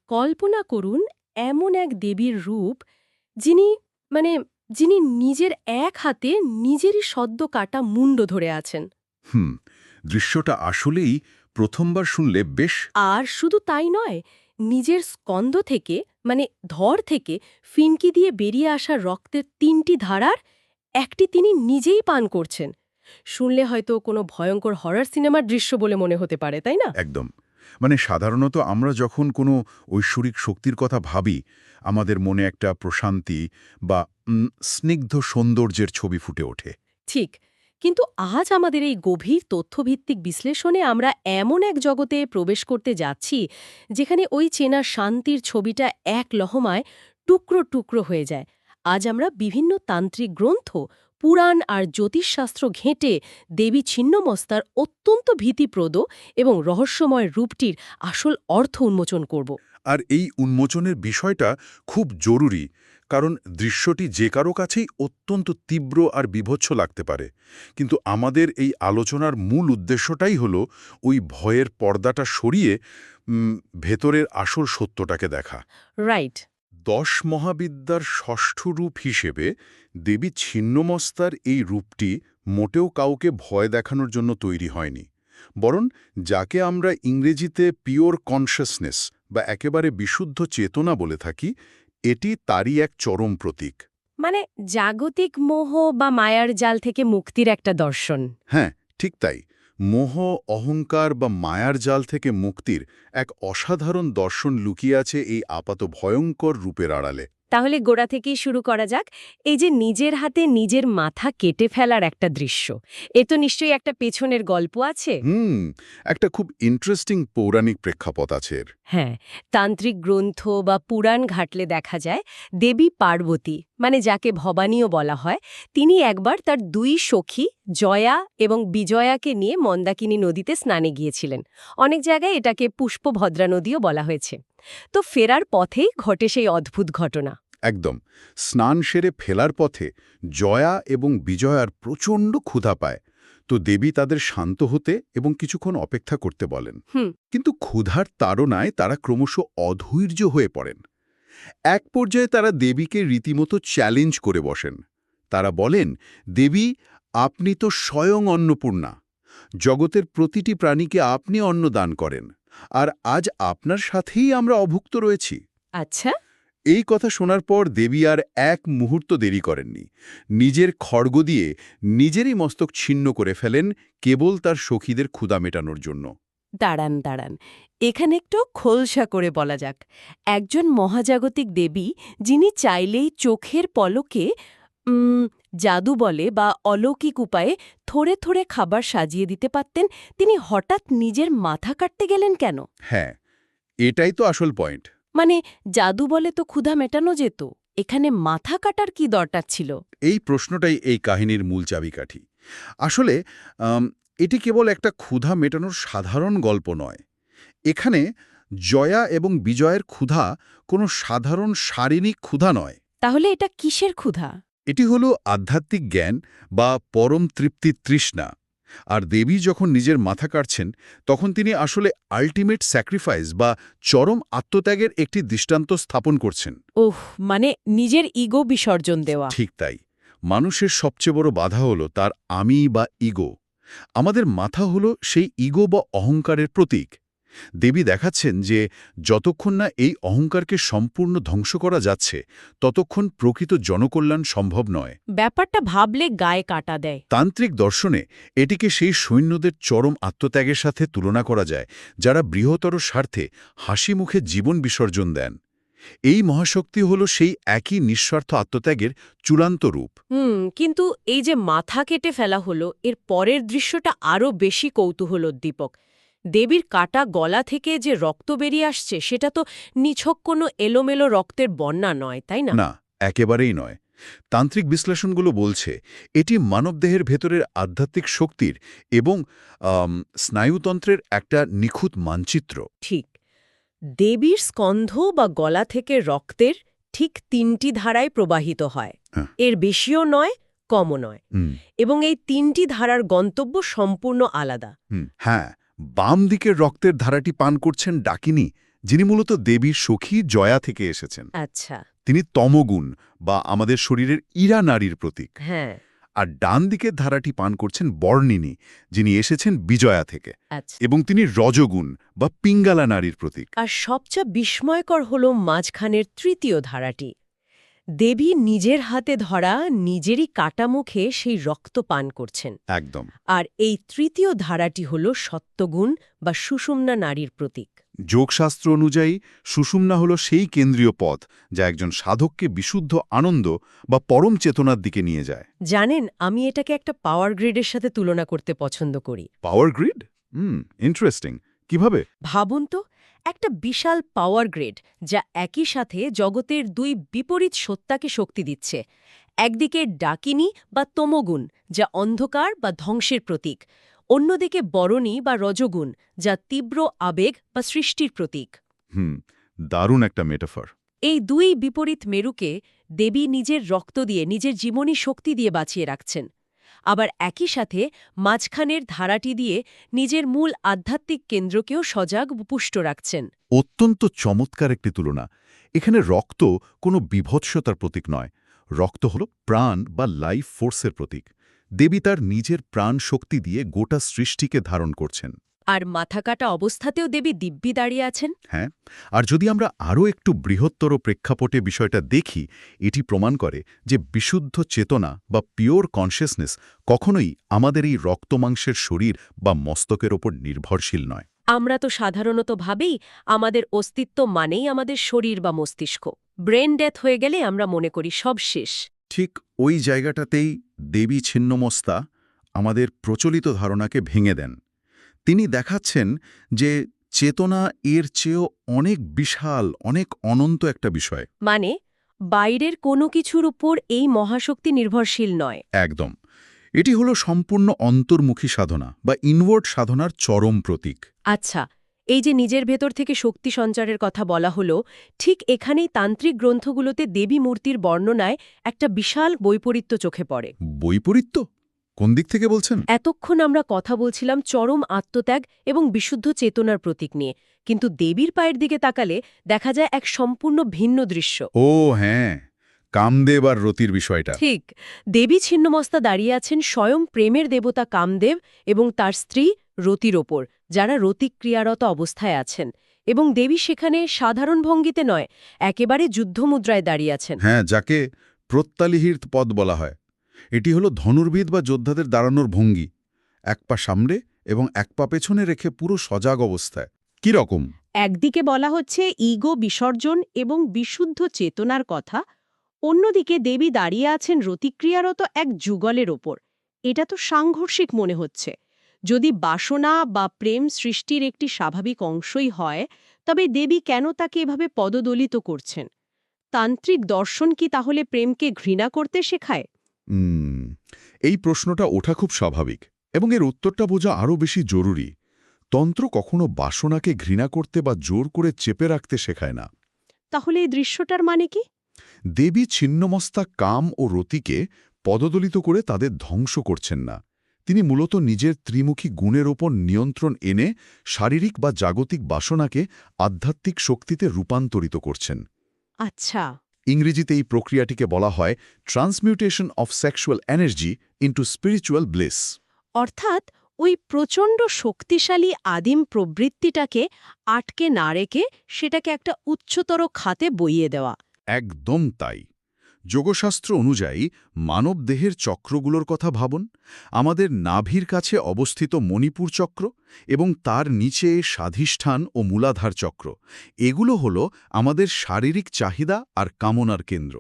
কল্পনা করুন এমন এক দেবীর রূপ যিনি মানে যিনি নিজের এক হাতে নিজেরই সদ্য কাটা মুন্ড ধরে আছেন। হুম। দৃশ্যটা আসলেই প্রথমবার শুনলে বেশ। আর শুধু তাই নয়, নিজের স্কন্ধ থেকে ধর থেকে ফিনকি দিয়ে বেরিয়ে আসা রক্তের ৩টি ধারার একটি তিনি নিজেই পান করছেন। শুনলে হয়তো কোনো ভয়ঙ্কর হরর সিনেমার দৃশ্য বলে মনে হতে পারে, তাই না? একদম। সাধারণত আমরা যখন কোনো ঐশ্বরিক শক্তির কথা ভাবি, আমাদের মনে একটা প্রশান্তি বা স্নিগ্ধ সৌন্দর্যের ছবি ফুটে ওঠে। ঠিক। কিন্তু আজ আমাদের এই গভীর তথ্যভিত্তিক বিশ্লেষণে আমরা এমন এক জগতে প্রবেশ করতে যাচ্ছি যেখানে ওই চেনা শান্তির ছবিটা এক লহমায় টুকরো টুকরো হয়ে যায়। আজ আমরা বিভিন্ন তান্ত্রিক গ্রন্থ, পুরাণ আর জ্যোতিষশাস্ত্র ঘেঁটে দেবী ছিন্নমস্তার অত্যন্ত ভীতিপ্রদ এবং রহস্যময় রূপটির আসল অর্থ উন্মোচন করব। আর এই উন্মোচনের বিষয়টা খুব জরুরি, কারণ দৃশ্যটি যে কারো কাছেই অত্যন্ত তীব্র আর বীভৎস লাগতে পারে। কিন্তু আমাদের এই আলোচনার মূল উদ্দেশ্যটাই হলো ওই ভয়ের পর্দাটা সরিয়ে ভেতরের আসল সত্যটাকে দেখা। রাইট। 10 মহাবিদ্যার ষষ্ঠ রূপ হিসেবে দেবী ছিন্নমস্তার এই রূপটি মোটেও কাউকে ভয় দেখানোর জন্য তৈরি হয়নি, বরং যাকে আমরা ইংরেজিতে পিওর কনশাসনেস বা একেবারে বিশুদ্ধ চেতনা বলে থাকি, এটি তারই এক চরম প্রতীক। জাগতিক মোহ বা মায়ার জাল থেকে মুক্তির একটা দর্শন। হ্যাঁ, ঠিক তাই। মোহ, অহংকার বা মায়ার জাল থেকে মুক্তির এক অসাধারণ দর্শন লুকিয়ে আছে এই আপাত ভয়ঙ্কর রূপের আড়ালে। তাহলে গোড়া থেকেই শুরু করা যাক। এই যে নিজের হাতে নিজের মাথা কেটে ফেলার একটা দৃশ্য, এ তো নিশ্চয়ই একটা পেছনের গল্প আছে। একটা খুব ইন্টারেস্টিং পৌরাণিক প্রেক্ষাপট আছে এর। হ্যাঁ, তান্ত্রিক গ্রন্থ বা পুরাণ ঘাটলে দেখা যায় দেবী পার্বতী, যাকে ভবানীও বলা হয়, তিনি একবার তার 2 সখী জয়া এবং বিজয়াকে নিয়ে মন্দাকিনী নদীতে স্নানে গিয়েছিলেন। অনেক জায়গায় এটাকে পুষ্পভদ্রা নদীও বলা হয়েছে। তো ফেরার পথেই ঘটে সেই অদ্ভুত ঘটনা। একদম। স্নান সেরে ফেলার পথে জয়া এবং বিজয়ার প্রচণ্ড ক্ষুধা পায়। তো দেবী তাদের শান্ত হতে এবং কিছুক্ষণ অপেক্ষা করতে বলেন। কিন্তু ক্ষুধার তাড়নায় তারা ক্রমশ অধৈর্য হয়ে পড়েন। এক পর্যায়ে তারা দেবীকে রীতিমতো চ্যালেঞ্জ করে বসেন। তারা বলেন, দেবী, আপনি তো স্বয়ং অন্নপূর্ণা। জগতের প্রতিটি প্রাণীকে আপনি অন্ন দান করেন, আর আজ আপনার সাথেই আমরা অভুক্ত রয়েছি। আচ্ছা। এই কথা শোনার পর দেবী আর এক মুহূর্ত দেরি করেননি। নিজের খড়গ দিয়ে নিজেরই মস্তক ছিন্ন করে ফেলেন, কেবল তার সখীদের ক্ষুধা মেটানোর জন্য। দাঁড়ান দাঁড়ান, এখানে একটু খোলসা করে বলা যাক। একজন মহাজাগতিক দেবী, যিনি চাইলেই চোখের পলকে জাদু বলে বা অলৌকিক উপায়ে থোড়ে থোড়ে খাবার সাজিয়ে দিতে পারতেন, তিনি হঠাৎ নিজের মাথা কাটতে গেলেন কেন? হ্যাঁ, এটাই তো আসল পয়েন্ট। জাদু বলে তো ক্ষুধা মেটানো যেত, এখানে মাথা কাটার কি দরকার ছিল? এই প্রশ্নটাই এই কাহিনীর মূল চাবিকাঠি। আসলে এটি কেবল একটা ক্ষুধা মেটানোর সাধারণ গল্প নয়। এখানে জয়া এবং বিজয়ের ক্ষুধা কোনো সাধারণ শারীরিক ক্ষুধা নয়। তাহলে এটা কিসের ক্ষুধা? এটি হলো আধ্যাত্মিক জ্ঞান বা পরম তৃপ্তির তৃষ্ণা। আর দেবী যখন নিজের মাথা কাটছেন, তখন তিনি আসলে আল্টিমেট স্যাক্রিফাইস বা চরম আত্মত্যাগের একটি দৃষ্টান্ত স্থাপন করছেন। ওহ, নিজের ইগো বিসর্জন দেওয়া। ঠিক তাই। মানুষের সবচেয়ে বড় বাধা হলো তার আমি বা ইগো। আমাদের মাথা হলো সেই ইগো বা অহংকারের প্রতীক। দেবী দেখাচ্ছেন যে যতক্ষণ না এই অহংকারকে সম্পূর্ণ ধ্বংস করা যাচ্ছে, ততক্ষণ প্রকৃত জনকল্যাণ সম্ভব নয়। ব্যাপারটা ভাবলে গায়ে কাটা দেয়। তান্ত্রিক দর্শনে এটিকে সেই সৈন্যদের চরম আত্মত্যাগের সাথে তুলনা করা যায়, যারা বৃহত্তর স্বার্থে হাসি মুখে জীবন বিসর্জন দেন। এই মহাশক্তি হল সেই একই নিঃস্বার্থ আত্মত্যাগের চূড়ান্ত রূপ। কিন্তু এই যে মাথা কেটে ফেলা হলো, এর পরের দৃশ্যটা আরও বেশি কৌতূহলোদ্দীপক। দেবীর কাটা গলা থেকে যে রক্ত বেরিয়ে আসছে, সেটা তো নিছক কোনো এলোমেলো রক্তের বন্যা নয়, তাই না? না, একেবারেই নয়। তান্ত্রিক বিশ্লেষণগুলো বলছে এটি মানবদেহের ভেতরের আধ্যাত্মিক শক্তির এবং স্নায়ুতন্ত্রের একটা নিখুঁত মানচিত্র। ঠিক। দেবীর স্কন্ধ বা গলা থেকে রক্তের ঠিক 3টি ধারায় প্রবাহিত হয়। হ্যাঁ। এর বেশিও নয়, কমও নয়। এবং এই 3টি ধারার গন্তব্য সম্পূর্ণ আলাদা। হ্যাঁ, বাম দিকের রক্তের ধারাটি পান করছেন ডাকিনী, যিনি মূলত দেবীর সখী জয়া থেকে এসেছেন। আচ্ছা। তিনি তমগুণ বা আমাদের শরীরের ইরা নারীর প্রতীক। হ্যাঁ। আর ডান দিকের ধারাটি পান করছেন বর্ণিনী, যিনি এসেছেন বিজয়া থেকে, আচ্ছা। এবং তিনি রজগুণ বা পিঙ্গালা নারীর প্রতীক। আর সবচেয়ে বিস্ময়কর হল মাঝখানের তৃতীয় ধারাটি। দেবী নিজের হাতে ধরা নিজেরই কাটা মুখে সেই রক্ত পান করছেন। একদম। আর এই তৃতীয় ধারাটি হল সত্যগুণ বা সুষুম্না নারীর প্রতীক। যোগশাস্ত্র অনুযায়ী সুষুম্না হল সেই কেন্দ্রীয় পথ যা একজন সাধককে বিশুদ্ধ আনন্দ বা পরম চেতনার দিকে নিয়ে যায়। জানেন, আমি এটাকে একটা পাওয়ার গ্রিডের সাথে তুলনা করতে পছন্দ করি। Power grid? ইন্টারেস্টিং। কিভাবে? ভাবুন তো, একটা বিশাল পাওয়ার গ্রিড যা একই সাথে জগতের দুই বিপরীত সত্তাকে শক্তি দিচ্ছে। একদিকে ডাকিনী বা তমোগুণ, যা অন্ধকার বা ধ্বংসের প্রতীক। অন্যদিকে বরণী বা রজগুণ, যা তীব্র আবেগ বা সৃষ্টির প্রতীক। দারুণ একটা মেটাফর। এই দুই বিপরীত মেরুকে দেবী নিজের রক্ত দিয়ে, নিজের জীবনী শক্তি দিয়ে বাঁচিয়ে রাখছেন। আবার একই সাথে মাঝখানের ধারাটি দিয়ে নিজের মূল আধ্যাত্মিক কেন্দ্রকেও সজাগ ও পুষ্ট রাখছেন। অত্যন্ত চমৎকার একটি তুলনা। এখানে রক্ত কোনো বিভৎসতার প্রতীক নয়। রক্ত হল প্রাণ বা লাইফ ফোর্সের প্রতীক। দেবী তার নিজের প্রাণ শক্তি দিয়ে গোটা সৃষ্টিকে ধারণ করছেন। আর মাথা কাটা অবস্থাতেও দেবী দিব্যি দাঁড়িয়ে আছেন। হ্যাঁ, আর যদি আমরা আরও একটু বৃহত্তর প্রেক্ষাপটে বিষয়টা দেখি, এটি প্রমাণ করে যে বিশুদ্ধ চেতনা বা পিওর কনসিয়াসনেস কখনোই আমাদের এই রক্তমাংসের শরীর বা মস্তকের ওপর নির্ভরশীল নয়। আমরা তো সাধারণত ভাবেই আমাদের অস্তিত্ব মানেই আমাদের শরীর বা মস্তিষ্ক। ব্রেন ডেথ হয়ে গেলে আমরা মনে করি সব শেষ। ঠিক ওই জায়গাটাতেই দেবী ছিন্নমস্তা আমাদের প্রচলিত ধারণাকে ভেঙে দেন। তিনি দেখাচ্ছেন যে চেতনা এর চেয়েও অনেক বিশাল, অনেক অনন্ত একটা বিষয়। মানে বাইরের কোনো কিছুর উপর এই মহাশক্তি নির্ভরশীল নয়। একদম। এটি হলো সম্পূর্ণ অন্তর্মুখী সাধনা বা ইনওয়ার্ড সাধনার চরম প্রতীক। আচ্ছা, এই যে নিজের ভেতর থেকে শক্তি সঞ্চারের কথা বলা হলো, ঠিক এখানেই তান্ত্রিক গ্রন্থগুলোতে দেবী মূর্তির বর্ণনায় একটা বিশাল বৈপরীত্য চোখে পড়ে। বৈপরীত্য? কোন দিক থেকে বলছেন? এতক্ষণ আমরা কথা বলছিলাম চরম আত্মত্যাগ এবং বিশুদ্ধ চেতনার প্রতীক নিয়ে, কিন্তু দেবীর পায়ের দিকে তাকালে দেখা যায় এক সম্পূর্ণ ভিন্ন দৃশ্য। ও হ্যাঁ, কামদেব আর রতির বিষয়টা। ঠিক, দেবী ছিন্নমস্তা দাঁড়িয়ে আছেন স্বয়ং প্রেমের দেবতা কামদেব এবং তার স্ত্রী রতির ওপর, যারা রতিক্রিয়ারত অবস্থায় আছেন। এবং দেবী সেখানে সাধারণ ভঙ্গিতে নয়, একেবারে যুদ্ধমুদ্রায় দাঁড়িয়ে আছেন। হ্যাঁ, যাকে প্রত্যালিহিত পদ বলা হয়। এটি হলো ধনুর্বিদ বা যোদ্ধাদের দাঁড়ানোর ভঙ্গি। এক পা সামনে এবং এক পা পেছনে রেখে পুরো সজাগ অবস্থায়। কি রকম? একদিকে বলা হচ্ছে ইগো বিসর্জন এবং বিশুদ্ধ চেতনার কথা, অন্যদিকে দেবী দাঁড়িয়ে আছেন রতিক্রিয়ারত এক যুগলের ওপর। এটা তো সাংঘর্ষিক মনে হচ্ছে। যদি বাসনা বা প্রেম সৃষ্টির একটি স্বাভাবিক অংশই হয়, তবে দেবী কেন তাকে এভাবে পদদলিত করছেন? তান্ত্রিক দর্শন কি তাহলে প্রেমকে ঘৃণা করতে শেখায়? এই প্রশ্নটা ওঠা খুব স্বাভাবিক, এবং এর উত্তরটা বোঝা আরও বেশি জরুরি। তন্ত্র কখনো বাসনাকে ঘৃণা করতে বা জোর করে চেপে রাখতে শেখায় না। তাহলে এই দৃশ্যটার মানে কি? দেবী ছিন্নমস্তা কাম ও রতিকে পদদলিত করে তাদের ধ্বংস করছেন না। তিনি মূলত নিজের ত্রিমুখী গুণের ওপর নিয়ন্ত্রণ এনে শারীরিক বা জাগতিক বাসনাকে আধ্যাত্মিক শক্তিতে রূপান্তরিত করছেন। আচ্ছা। ইংরেজিতে এই প্রক্রিয়াটিকে বলা হয় transmutation of sexual energy into spiritual bliss. অর্থাৎ ওই প্রচণ্ড শক্তিশালী আদিম প্রবৃত্তিটাকে আটকে না রেখে সেটাকে একটা উচ্চতর খাতে বইয়ে দেওয়া। একদম তাই। যোগশাস্ত্র অনুযায়ী মানবদেহের চক্রগুলোর কথা ভাবুন। আমাদের নাভির কাছে অবস্থিত মণিপুর চক্র এবং তার নিচে স্বাধিষ্ঠান ও মূলাধার চক্র, এগুলো হলো আমাদের শারীরিক চাহিদা আর কামনার কেন্দ্র।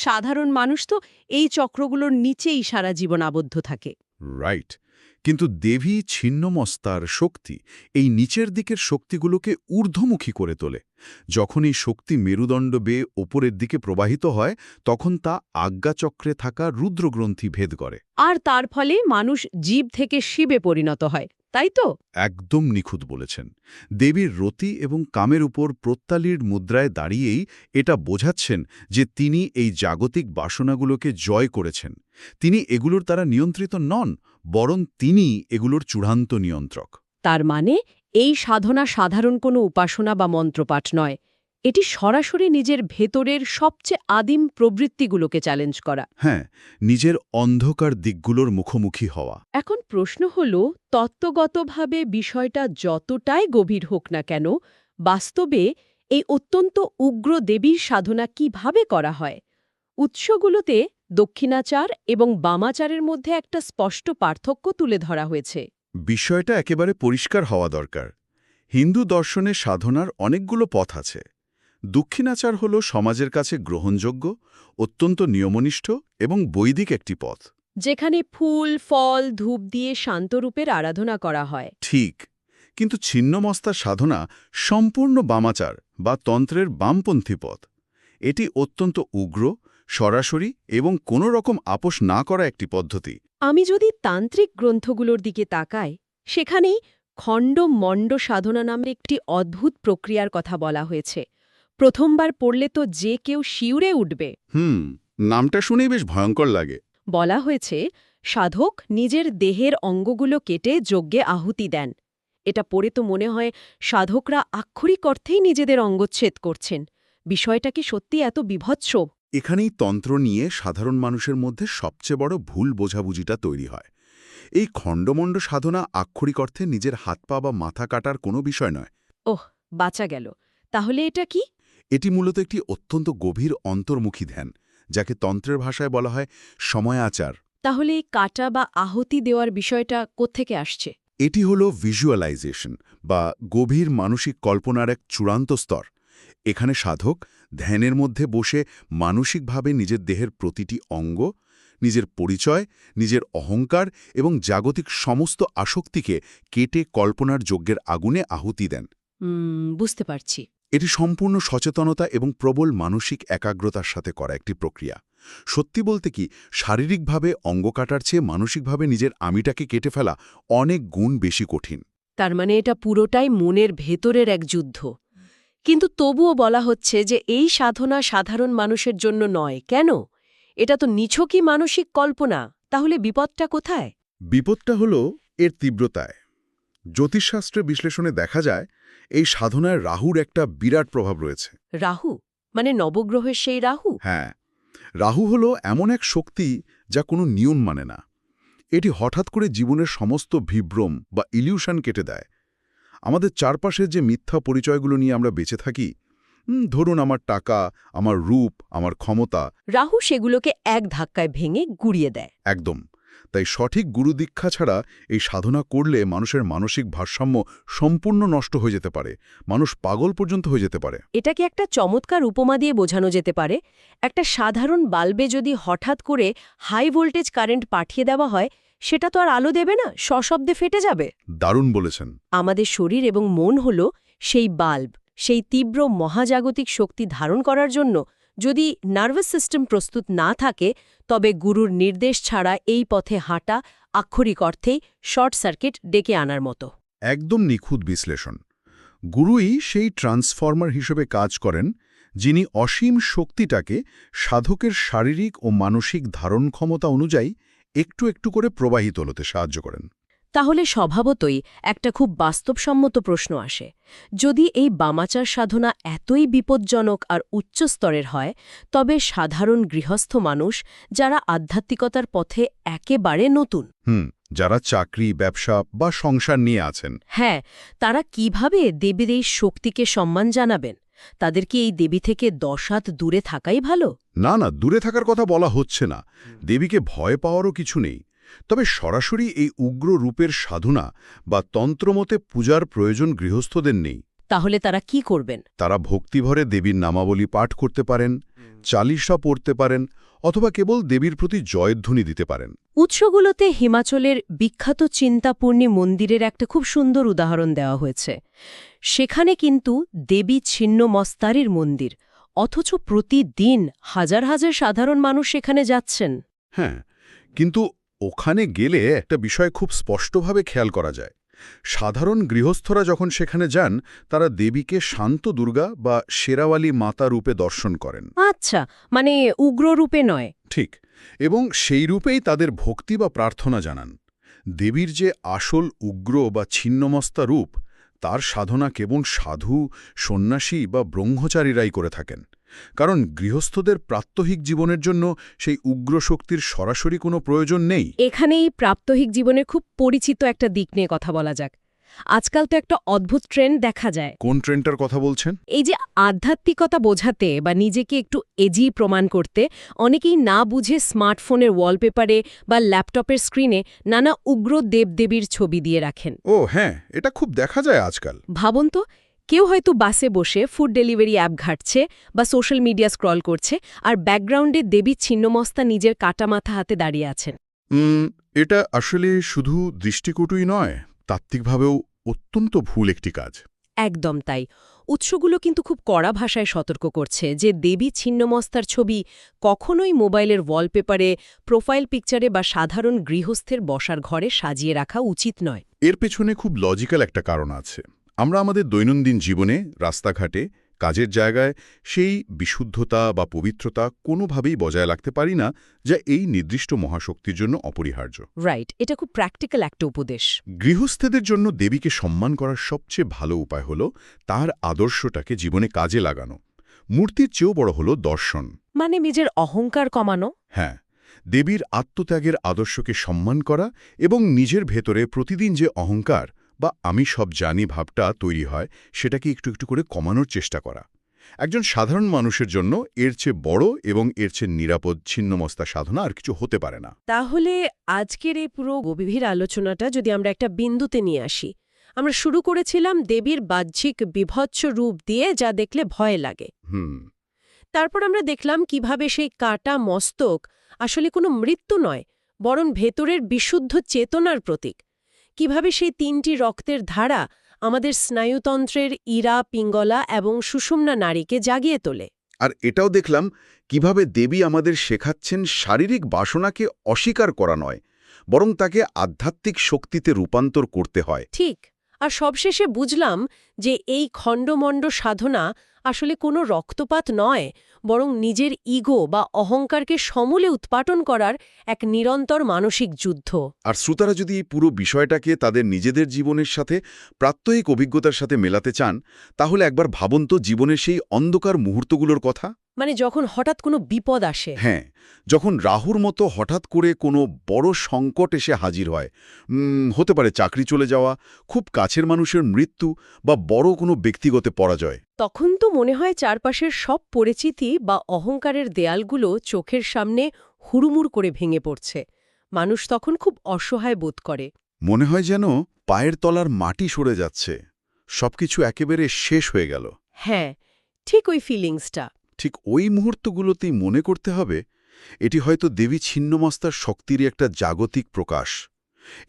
সাধারণ মানুষ তো এই চক্রগুলোর নিচেই সারা জীবন আবদ্ধ থাকে। রাইট। কিন্তু দেবী ছিন্নমস্তার শক্তি এই নিচের দিকের শক্তিগুলোকে ঊর্ধ্বমুখী করে তোলে। যখন এই শক্তি মেরুদণ্ড বেয়ে ওপরের দিকে প্রবাহিত হয়, তখন তা আজ্ঞাচক্রে থাকা রুদ্রগ্রন্থি ভেদ করে। আর তার ফলে মানুষ জীব থেকে শিবে পরিণত হয়, তাই তো? একদম নিখুঁত বলেছেন। দেবীর রতি এবং কামের উপর প্রত্যালির মুদ্রায় দাঁড়িয়েই এটা বোঝাচ্ছেন যে তিনি এই জাগতিক বাসনাগুলোকে জয় করেছেন। তিনি এগুলোর দ্বারা নিয়ন্ত্রিত নন, বরং তিনি এগুলোর চূড়ান্ত নিয়ন্ত্রক। তার মানে এই সাধনা সাধারণ কোনো উপাসনা বা মন্ত্রপাঠ নয়, এটি সরাসরি নিজের ভেতরের সবচেয়ে আদিম প্রবৃত্তিগুলোকে চ্যালেঞ্জ করা। হ্যাঁ, নিজের অন্ধকার দিকগুলোর মুখোমুখি হওয়া। এখন প্রশ্ন হল, তত্ত্বগতভাবে বিষয়টা যতটাই গভীর হোক না কেন, বাস্তবে এই অত্যন্ত উগ্র দেবীর সাধনা কিভাবে করা হয়? উৎসগুলোতে দক্ষিণাচার এবং বামাচারের মধ্যে একটা স্পষ্ট পার্থক্য তুলে ধরা হয়েছে। বিষয়টা একেবারে পরিষ্কার হওয়া দরকার। হিন্দু দর্শনে সাধনার অনেকগুলো পথ আছে। দক্ষিণাচার হল সমাজের কাছে গ্রহণযোগ্য, অত্যন্ত নিয়মনিষ্ঠ এবং বৈদিক একটি পথ। যেখানে ফুল, ফল, ধূপ দিয়ে শান্তরূপের আরাধনা করা হয়। ঠিক, কিন্তু ছিন্নমস্তার সাধনা সম্পূর্ণ বামাচার বা তন্ত্রের বামপন্থী পথ। এটি অত্যন্ত উগ্র, সরাসরি এবং কোনো রকম আপোষ না করা একটি পদ্ধতি। আমি যদি তান্ত্রিক গ্রন্থগুলোর দিকে তাকাই, সেখানেই খণ্ড-মণ্ড সাধনা নামে একটি অদ্ভুত প্রক্রিয়ার কথা বলা হয়েছে। প্রথমবার পড়লে তো যে কেউ শিউরে উঠবে। নামটা শুনেই বেশ ভয়ঙ্কর লাগে। বলা হয়েছে, সাধক নিজের দেহের অঙ্গগুলো কেটে যজ্ঞে আহুতি দেন। এটা পড়ে তো মনে হয় সাধকরা আক্ষরিক অর্থেই নিজেদের অঙ্গচ্ছেদ করছেন। বিষয়টা কি সত্যি এত বিভৎস? এখানেই তন্ত্র নিয়ে সাধারণ মানুষের মধ্যে সবচেয়ে বড় ভুল বোঝাবুঝিটা তৈরি হয়। এই খণ্ডমণ্ড সাধনা আক্ষরিক অর্থে নিজের হাত পা বা মাথা কাটার কোনো বিষয় নয়। ওহ, বাঁচা গেল। তাহলে এটা কি? এটি মূলত একটি অত্যন্ত গভীর অন্তর্মুখী ধ্যান, যাকে তন্ত্রের ভাষায় বলা হয় সময়াচার। তাহলে এই কাটা বা আহুতি দেওয়ার বিষয়টা কোত্থেকে আসছে? এটি হল ভিজুয়ালাইজেশন বা গভীর মানসিক কল্পনার এক চূড়ান্ত স্তর। এখানে সাধক ধ্যানের মধ্যে বসে মানসিকভাবে নিজের দেহের প্রতিটি অঙ্গ, নিজের পরিচয়, নিজের অহংকার এবং জাগতিক সমস্ত আসক্তিকে কেটে কল্পনার যজ্ঞের আগুনে আহুতি দেন। বুঝতে পারছি। এটি সম্পূর্ণ সচেতনতা এবং প্রবল মানসিক একাগ্রতার সাথে করা একটি প্রক্রিয়া। সত্যি বলতে কি, শারীরিকভাবে অঙ্গ কাটার চেয়ে মানসিকভাবে নিজের আমিটাকে কেটে ফেলা অনেক গুণ বেশি কঠিন। তার মানে এটা পুরোটাই মনের ভেতরের এক যুদ্ধ। কিন্তু তবুও বলা হচ্ছে যে এই সাধনা সাধারণ মানুষের জন্য নয়। কেন? এটা তো নিছকই মানসিক কল্পনা। তাহলে বিপদটা কোথায়? বিপদটা হল এর তীব্রতায়। জ্যোতিষশাস্ত্রের বিশ্লেষণে দেখা যায় এই সাধনায় রাহুর একটা বিরাট প্রভাব রয়েছে। রাহু? মানে নবগ্রহের সেই রাহু? হ্যাঁ, রাহু হল এমন এক শক্তি যা কোনো নিয়ম মানে না। এটি হঠাৎ করে জীবনের সমস্ত বিভ্রম বা ইলিউশন কেটে দেয়। আমাদের চারপাশের যে মিথ্যা পরিচয়গুলো নিয়ে আমরা বেঁচে থাকি, ধরুন আমার টাকা, আমার রূপ, আমার ক্ষমতা, রাহু সেগুলোকে এক ধাক্কায় ভেঙে গুড়িয়ে দেয়। একদম। তাই সঠিক গুরুদীক্ষা ছাড়া এই সাধনা করলে মানুষের মানসিক ভারসাম্য সম্পূর্ণ নষ্ট হয়ে যেতে পারে, মানুষ পাগল পর্যন্ত হয়ে যেতে পারে। এটাকে একটা চমৎকার উপমা দিয়ে বোঝানো যেতে পারে। একটা সাধারণ বাল্বে যদি হঠাৎ করে হাই ভোল্টেজ কারেন্ট পাঠিয়ে দেওয়া হয়, সেটা তো আর আলো দেবে না, সশব্দে ফেটে যাবে। দারুণ বলেছেন। আমাদের শরীর এবং মন হল সেই বাল্ব। সেই তীব্র মহাজাগতিক শক্তি ধারণ করার জন্য যদি নার্ভাস সিস্টেম প্রস্তুত না থাকে, তবে গুরুর নির্দেশ ছাড়া এই পথে হাঁটা আক্ষরিক অর্থেই শর্ট সার্কিট ডেকে আনার মতো। একদম নিখুঁত বিশ্লেষণ। গুরুই সেই ট্রান্সফর্মার হিসেবে কাজ করেন, যিনি অসীম শক্তিটাকে সাধকের শারীরিক ও মানসিক ধারণ ক্ষমতা অনুযায়ী একটু একটু করে প্রবাহিত হতে সাহায্য করেন। তাহলে স্বভাবতই একটা খুব বাস্তবসম্মত প্রশ্ন আসে, যদি এই বামাচার সাধনা এতই বিপজ্জনক আর উচ্চ স্তরের হয়, তবে সাধারণ গৃহস্থ মানুষ যারা আধ্যাত্মিকতার পথে একেবারে নতুন, যারা চাকরি, ব্যবসা বা সংসার নিয়ে আছেন, হ্যাঁ, তারা কিভাবে দেবীর এই শক্তিকে সম্মান জানাবেন? তাদের কি এই দেবী থেকে 10 হাত দূরে থাকাই ভালো? না, দূরে থাকার কথা বলা হচ্ছে না। দেবীকে ভয় পাওয়ারও কিছু নেই। তবে সরাসরি এই উগ্র রূপের সাধনা বা তন্ত্রমতে পূজার প্রয়োজন গৃহস্থদের নেই। তাহলে তারা কি করবেন? তারা ভক্তিভরে দেবীর নামাবলী পাঠ করতে পারেন, চালিশা পড়তে পারেন, অথবা কেবল দেবীর প্রতি জয়ধ্বনি দিতে পারেন। উৎসগুলোতে হিমাচলের বিখ্যাত চিন্তাপূর্ণী মন্দিরের একটা খুব সুন্দর উদাহরণ দেওয়া হয়েছে। সেখানে কিন্তু দেবী ছিন্নমস্তারির মন্দির, অথচ প্রতিদিন হাজার হাজার সাধারণ মানুষ সেখানে যাচ্ছেন। হ্যাঁ, কিন্তু ওখানে গেলে একটা বিষয় খুব স্পষ্টভাবে খেয়াল করা যায়। সাধারণ গৃহস্থরা যখন সেখানে যান, তারা দেবীকে শান্ত দুর্গা বা শেরাওয়ালি মাতা রূপে দর্শন করেন। আচ্ছা, মানে উগ্র রূপে নয়। ঠিক, এবং সেই রূপেই তাদের ভক্তি বা প্রার্থনা জানান। দেবীর যে আসল উগ্র বা ছিন্নমস্তা রূপ, তার সাধনা কেবল সাধু, সন্ন্যাসী বা ব্রহ্মচারীরাই করে থাকেন, কারণ গৃহস্থদের প্রাত্যহিক জীবনের জন্য সেই উগ্র শক্তির সরাসরি কোনো প্রয়োজন নেই। এখানেই প্রাত্যহিক জীবনের খুব পরিচিত একটা দিক নিয়ে কথা বলা যাক। আজকাল তো একটা অদ্ভুত ট্রেন্ড দেখা যায়। কোন ট্রেন্ডটার কথা বলছেন? এই যে আধ্যাত্মিকতা বোঝাতে বা নিজেকে একটু এজি প্রমাণ করতে অনেকেই না বুঝে স্মার্টফোনের ওয়ালপেপারে বা ল্যাপটপের স্ক্রিনে নানা উগ্র দেবদেবীর ছবি দিয়ে রাখেন। ও হ্যাঁ, এটা খুব দেখা যায় আজকাল। ভাবুন তো, কেউ হয়তো বাসে বসে ফুড ডেলিভারি অ্যাপ ঘাঁটছে বা সোশ্যাল মিডিয়া স্ক্রল করছে, আর ব্যাকগ্রাউন্ডে দেবীর ছিন্নমস্তা নিজের কাটা মাথা হাতে দাঁড়িয়ে আছেন। এটা আসলে শুধু দৃষ্টিকটুই নয়, তাত্ত্বিকভাবেও অত্যন্ত ভুল একটি কাজ। একদম তাই। উৎসগুলো কিন্তু খুব কড়া ভাষায় সতর্ক করছে যে দেবী ছিন্নমস্তার ছবি কখনোই মোবাইলের ওয়ালপেপারে, প্রোফাইল পিকচারে বা সাধারণ গৃহস্থের বসার ঘরে সাজিয়ে রাখা উচিত নয়। এর পেছনে খুব লজিক্যাল একটা কারণ আছে। আমরা আমাদের দৈনন্দিন জীবনে, রাস্তাঘাটে, কাজের জায়গায় সেই বিশুদ্ধতা বা পবিত্রতা কোনোভাবেই বজায় রাখতে পারি না, যা এই নির্দিষ্ট মহাশক্তির জন্য অপরিহার্য। রাইট, এটা খুব প্র্যাকটিক্যাল একটা উপদেশ। গৃহস্থদের জন্য দেবীকে সম্মান করার সবচেয়ে ভালো উপায় হল তার আদর্শটাকে জীবনে কাজে লাগানো। মূর্তির চেয়েও বড় হল দর্শন, মানে নিজের অহংকার কমানো। হ্যাঁ, দেবীর আত্মত্যাগের আদর্শকে সম্মান করা এবং নিজের ভেতরে প্রতিদিন যে অহংকার বা আমি সব জানি ভাবটা তৈরি হয়, সেটাকে একটু একটু করে কমানোর চেষ্টা করা। একজন সাধারণ মানুষের জন্য এর চেয়ে বড় এবং এর চেয়ে নিরাপদ ছিন্নমস্তা সাধনা আর কিছু হতে পারে না। তাহলে আজকের এই পুরো গভীর আলোচনাটা যদি আমরা একটা বিন্দুতে নিয়ে আসি, আমরা শুরু করেছিলাম দেবীর বাহ্যিক বিভৎস রূপ দিয়ে, যা দেখলে ভয় লাগে। তারপর আমরা দেখলাম কিভাবে সেই কাটা মস্তক আসলে কোনো মৃত্যু নয়, বরং ভেতরের বিশুদ্ধ চেতনার প্রতীক। কিভাবে সেই তিনটি রক্তের ধারা আমাদের স্নায়ুতন্ত্রের ইরা, পিঙ্গলা এবং সুষুম্না নাড়িকে জাগিয়ে তোলে। আর এটাও দেখলাম কিভাবে দেবী আমাদের শেখাচ্ছেন শারীরিক বাসনাকে অস্বীকার করা নয়, বরং তাকে আধ্যাত্মিক শক্তিতে রূপান্তর করতে হয়। ঠিক। আর সবশেষে বুঝলাম যে এই খণ্ডমণ্ড সাধনা আসলে কোনো রক্তপাত নয়, বরং নিজের ইগো বা অহংকারকে সমূলে উৎপাটন করার এক নিরন্তর মানসিক যুদ্ধ। আর শ্রোতারা যদি এই পুরো বিষয়টাকে তাদের নিজেদের জীবনের সাথে, প্রাত্যহিক অভিজ্ঞতার সাথে মেলাতে চান, তাহলে একবার ভাবুন তো জীবনের সেই অন্ধকার মুহূর্তগুলোর কথা। মানে যখন হঠাৎ কোনো বিপদ আসে। হ্যাঁ, যখন রাহুর মতো হঠাৎ করে কোনো বড় সংকট এসে হাজির হয়, হতে পারে চাকরি চলে যাওয়া, খুব কাছের মানুষের মৃত্যু বা বড় কোনো ব্যক্তিগত পরাজয়। তখন তো মনে হয় চারপাশের সব পরিচিতি বা অহংকারের দেয়ালগুলো চোখের সামনে হুড়ুমুড় করে ভেঙে পড়ছে। মানুষ তখন খুব অসহায় বোধ করে। মনে হয় যেন পায়ের তলার মাটি সরে যাচ্ছে, সবকিছু একেবারে শেষ হয়ে গেল। হ্যাঁ, ঠিক ওই ফিলিংসটা। ঠিক ওই মুহূর্তগুলোতেই মনে করতে হবে, এটি হয়তো দেবী ছিন্নমস্তার শক্তির একটা জাগতিক প্রকাশ।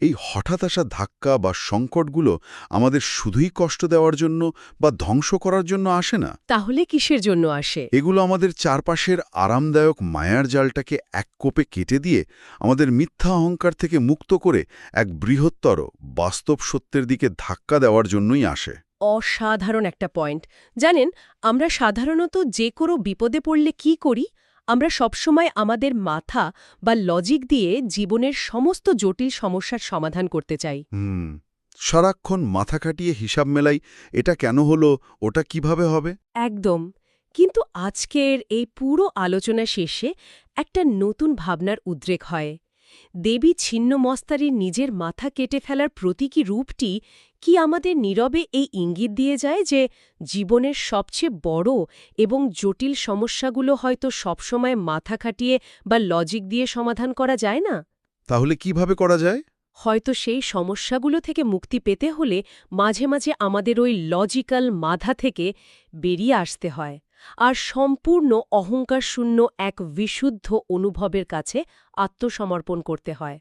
এই হঠাৎ আসা ধাক্কা বা সংকটগুলো আমাদের শুধুই কষ্ট দেওয়ার জন্য বা ধ্বংস করার জন্য আসে না। তাহলে কিসের জন্য আসে? এগুলো আমাদের চারপাশের আরামদায়ক মায়ার জালটাকে এক কোপে কেটে দিয়ে আমাদের মিথ্যা অহংকার থেকে মুক্ত করে এক বৃহত্তর বাস্তব সত্যের দিকে ধাক্কা দেওয়ার জন্যই আসে। অসাধারণ একটা পয়েন্ট। জানেন, আমরা সাধারণত যে কোনো বিপদে পড়লে কি করি? আমরা সবসময় আমাদের মাথা বা লজিক দিয়ে জীবনের সমস্ত জটিল সমস্যার সমাধান করতে চাই। সারাক্ষণ মাথা কাটিয়ে হিসাব মেলাই, এটা কেন হলো, ওটা কিভাবে হবে। একদম। কিন্তু আজকের এই পুরো আলোচনা শেষে একটা নতুন ভাবনার উদ্রেক হয়। দেবী ছিন্নমস্তারীর নিজের মাথা কেটে ফেলার প্রতীকী রূপটি কি আমাদের নীরবে এই ইঙ্গিত দিয়ে যায় যে জীবনের সবচেয়ে বড় এবং জটিল সমস্যাগুলো হয়তো সবসময় মাথা খাটিয়ে বা লজিক দিয়ে সমাধান করা যায় না? তাহলে কিভাবে করা যায়? হয়তো সেই সমস্যাগুলো থেকে মুক্তি পেতে হলে মাঝে মাঝে আমাদের ওই লজিক্যাল মাথা থেকে বেরিয়ে আসতে হয়, আর সম্পূর্ণ অহংকারশূন্য এক বিশুদ্ধ অনুভবের কাছে আত্মসমর্পণ করতে হয়।